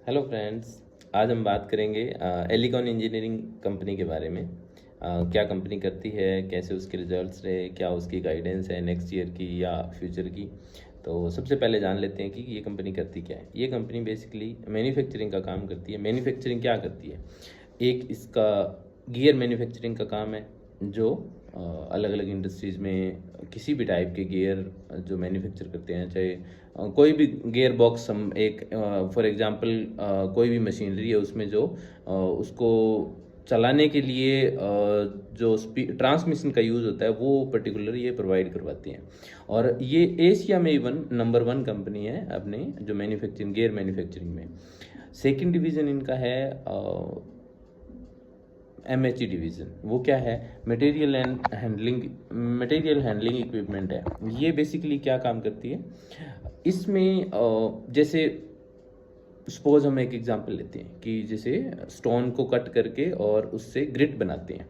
Hello friends. आज हम बात करेंगे एलिकॉन इंजीनियरिंग कंपनी के बारे में। क्या कंपनी करती है, कैसे उसके रिजल्ट्स रहे, क्या उसकी गाइडेंस है नेक्स्ट ईयर की या फ्यूचर की। तो सबसे पहले जान लेते हैं कि ये कंपनी करती क्या है। ये कंपनी बेसिकली मैन्युफैक्चरिंग का काम करती है। मैन्युफैक्चरिंग क्या करती है, एक इसका गियर मैन्युफैक्चरिंग का काम है, जो अलग अलग इंडस्ट्रीज़ में किसी भी टाइप के गियर जो मैन्युफैक्चर करते हैं, चाहे कोई भी गियर बॉक्स, हम एक फॉर एग्जांपल कोई भी मशीनरी है उसमें जो उसको चलाने के लिए जो ट्रांसमिशन का यूज़ होता है वो पर्टिकुलर ये प्रोवाइड करवाती हैं। और ये एशिया में इवन नंबर 1 कंपनी है अपने जो मैन्युफैक्चरिंग गियर मैन्युफैक्चरिंग में। सेकंड डिवीज़न इनका है MHE डिवीज़न। वो क्या है, मटेरियल हैंडलिंग इक्विपमेंट है। ये बेसिकली क्या काम करती है इसमें, जैसे सपोज हम एक एग्जांपल लेते हैं कि जैसे स्टोन को कट करके और उससे ग्रिट बनाते हैं।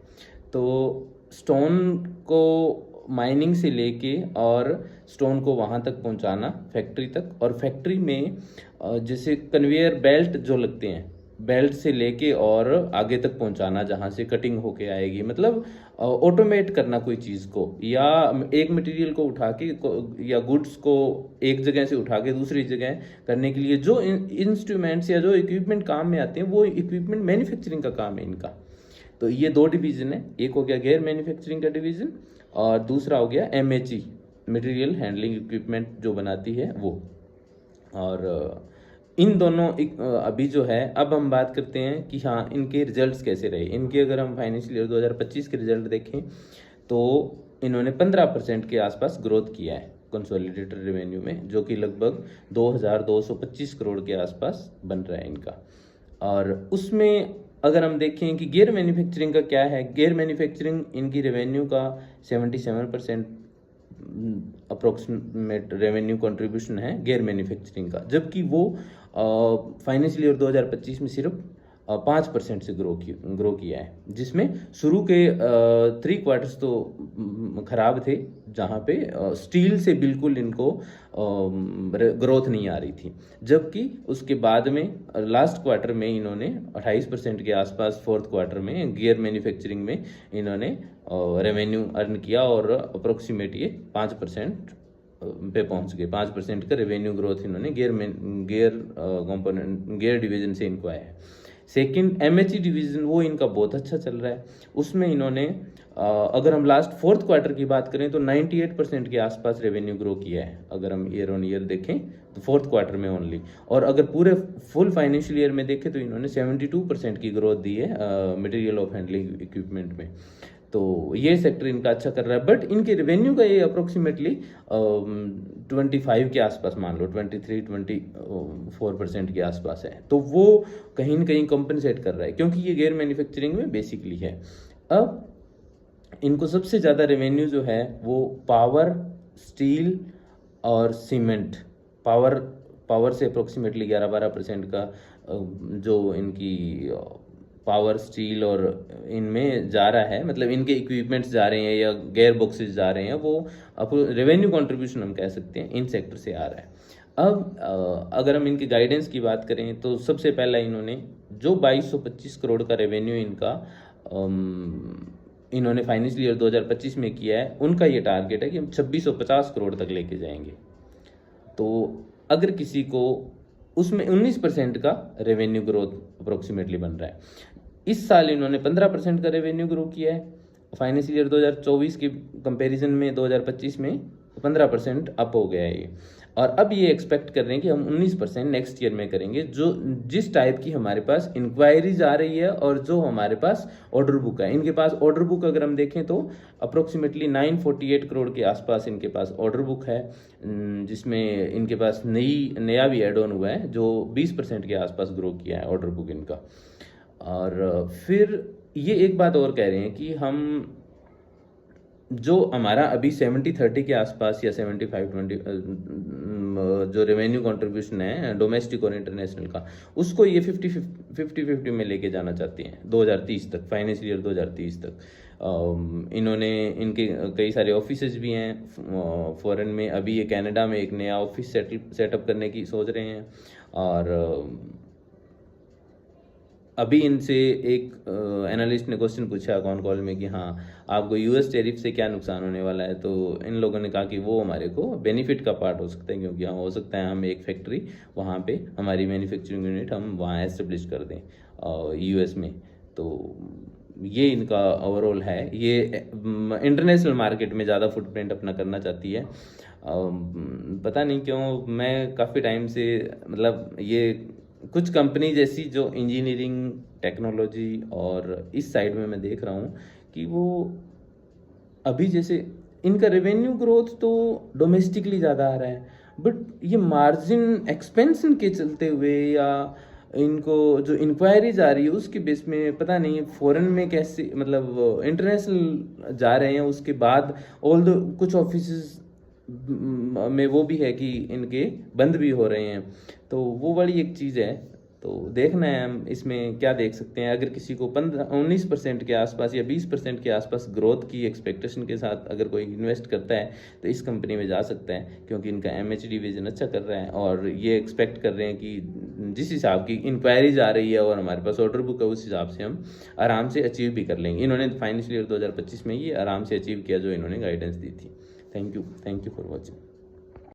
तो स्टोन को माइनिंग से लेके और स्टोन को वहाँ तक पहुँचाना फैक्ट्री तक, और फैक्ट्री में जैसे कन्वेयर बेल्ट जो लगते हैं, बेल्ट से लेके और आगे तक पहुंचाना जहां से कटिंग होके आएगी, मतलब ऑटोमेट करना कोई चीज़ को, या एक मटेरियल को उठा के या गुड्स को एक जगह से उठा के दूसरी जगह करने के लिए जो इंस्ट्रूमेंट्स या जो इक्विपमेंट काम में आते हैं, वो इक्विपमेंट मैन्युफैक्चरिंग का काम है इनका। तो ये दो डिवीज़न है, एक हो गया गियर मैन्युफैक्चरिंग का डिवीज़न और दूसरा हो गया MHE, मटेरियल हैंडलिंग इक्विपमेंट जो बनाती है वो। और इन दोनों अभी जो है, अब हम बात करते हैं कि हाँ इनके रिजल्ट्स कैसे रहे। इनके अगर हम फाइनेंशियल ईयर 2025 के रिजल्ट देखें तो इन्होंने 15% के आसपास ग्रोथ किया है कंसोलिडेटेड रेवेन्यू में, जो कि लगभग 2225 करोड़ के आसपास बन रहा है इनका। और उसमें अगर हम देखें कि गियर मैन्युफैक्चरिंग का क्या है, गियर मैन्युफैक्चरिंग इनकी रेवेन्यू का 77% अप्रोक्सीमेट रेवेन्यू कंट्रीब्यूशन है गियर मैन्युफैक्चरिंग का, जबकि वो फाइनेंशियल ईयर 2025 में सिर्फ 5% से ग्रो किया है, जिसमें शुरू के 3 क्वार्टर्स तो खराब थे, जहाँ पे स्टील से बिल्कुल इनको ग्रोथ नहीं आ रही थी। जबकि उसके बाद में लास्ट क्वार्टर में इन्होंने 28% के आसपास, फोर्थ क्वार्टर में गियर मैन्युफैक्चरिंग में इन्होंने रेवेन्यू अर्न किया और अप्रोक्सीमेट ये 5% पे पहुंच गए। 5% का रेवेन्यू ग्रोथ इन्होंने गियर कंपोनेंट गियर डिवीजन से इनको आया है। सेकंड MHE डिवीजन, वो इनका बहुत अच्छा चल रहा है। उसमें इन्होंने अगर हम लास्ट फोर्थ क्वार्टर की बात करें तो 98% के आसपास रेवेन्यू ग्रो किया है, अगर हम ईयर ऑन ईयर देखें तो फोर्थ क्वार्टर में ओनली। और अगर पूरे फुल फाइनेंशियल ईयर में देखें तो इन्होंने 72% की ग्रोथ दी है मटेरियल ऑफ हैंडलिंग इक्विपमेंट में। तो ये सेक्टर इनका अच्छा कर रहा है, बट इनके रेवेन्यू का ये अप्रोक्सीमेटली 25 के आसपास, मान लो 23-24% के आसपास है। तो वो कहीं ना कहीं कंपनसेट कर रहा है, क्योंकि ये गियर मैन्युफैक्चरिंग में बेसिकली है। अब इनको सबसे ज़्यादा रेवेन्यू जो है वो पावर, स्टील और सीमेंट, पावर से अप्रोक्सीमेटली 11-12% का जो इनकी पावर, स्टील और इनमें जा रहा है, मतलब इनके इक्विपमेंट्स जा रहे हैं या गेयर बॉक्सेस जा रहे हैं, वो रेवेन्यू कंट्रीब्यूशन हम कह सकते हैं इन सेक्टर से आ रहा है। अब अगर हम इनकी गाइडेंस की बात करें तो सबसे पहला इन्होंने जो 2225 करोड़ का रेवेन्यू इनका इन्होंने फाइनेंशियल ईयर 2025 में किया है, उनका ये टारगेट है कि हम 2650 करोड़ तक लेके जाएंगे। तो अगर किसी को उसमें 19% का रेवेन्यू ग्रोथ अप्रोक्सीमेटली बन रहा है। इस साल इन्होंने 15% का रेवेन्यू ग्रो किया है। फाइनेंशियल ईयर 2024 के कंपैरिजन में 2025 में 15% अप हो गया है ये। और अब ये एक्सपेक्ट कर रहे हैं कि हम 19% नेक्स्ट ईयर में करेंगे, जो जिस टाइप की हमारे पास इंक्वायरीज आ रही है और जो हमारे पास ऑर्डर बुक है। इनके पास ऑर्डर बुक अगर हम देखें तो अप्रोक्सीमेटली 948 करोड़ के आसपास इनके पास ऑर्डर बुक है, जिसमें इनके पास नया भी एड ऑन हुआ है जो 20% के आसपास ग्रो किया है ऑर्डर बुक इनका। और फिर ये एक बात और कह रहे हैं कि हम जो हमारा अभी 70-30 के आसपास या 75-20 जो रेवेन्यू कंट्रीब्यूशन है डोमेस्टिक और इंटरनेशनल का, उसको ये 50-50 में लेके जाना चाहते हैं 2030 तक, फाइनेंशियल ईयर 2030 तक। इन्होंने इनके कई सारे ऑफिसेज भी हैं फॉरेन में। अभी ये कनाडा में एक नया ऑफिस सेटअप करने की सोच रहे हैं। और अभी इनसे एक एनालिस्ट ने क्वेश्चन पूछा कॉन कॉल में कि हाँ आपको यूएस टैरिफ से क्या नुकसान होने वाला है, तो इन लोगों ने कहा कि वो हमारे को बेनिफिट का पार्ट हो सकता है, क्योंकि हाँ हो सकता है हम एक फैक्ट्री वहाँ पे हमारी मैन्युफैक्चरिंग यूनिट हम वहाँ एस्टेब्लिश कर दें यूएस में। तो ये इनका ओवरऑल है। ये इंटरनेशनल मार्केट में ज़्यादा फुटप्रिंट अपना करना चाहती है। पता नहीं क्यों मैं काफ़ी टाइम से मतलब ये कुछ कंपनी जैसी जो इंजीनियरिंग टेक्नोलॉजी और इस साइड में मैं देख रहा हूँ कि वो अभी जैसे इनका रेवेन्यू ग्रोथ तो डोमेस्टिकली ज़्यादा आ रहा है, बट ये मार्जिन एक्सपेंशन के चलते हुए या इनको जो इंक्वायरीज आ रही है उसके बेस में पता नहीं फॉरेन में कैसे मतलब इंटरनेशनल जा रहे हैं। उसके बाद ऑल द कुछ ऑफिस में वो भी है कि इनके बंद भी हो रहे हैं, तो वो बड़ी एक चीज़ है। तो देखना है हम इसमें क्या देख सकते हैं। अगर किसी को 19% के आसपास या 20% के आसपास ग्रोथ की एक्सपेक्टेशन के साथ अगर कोई इन्वेस्ट करता है तो इस कंपनी में जा सकता है, क्योंकि इनका एमएचडी विजन अच्छा कर रहा है और ये एक्सपेक्ट कर रहे हैं कि जिस हिसाब की इंक्वायरीज आ रही है और हमारे पास ऑर्डर बुक है उस हिसाब से हम आराम से अचीव भी कर लेंगे। इन्होंने फाइनेंशियल ईयर 2025 में ये आराम से अचीव किया जो इन्होंने गाइडेंस दी थी। Thank you for watching.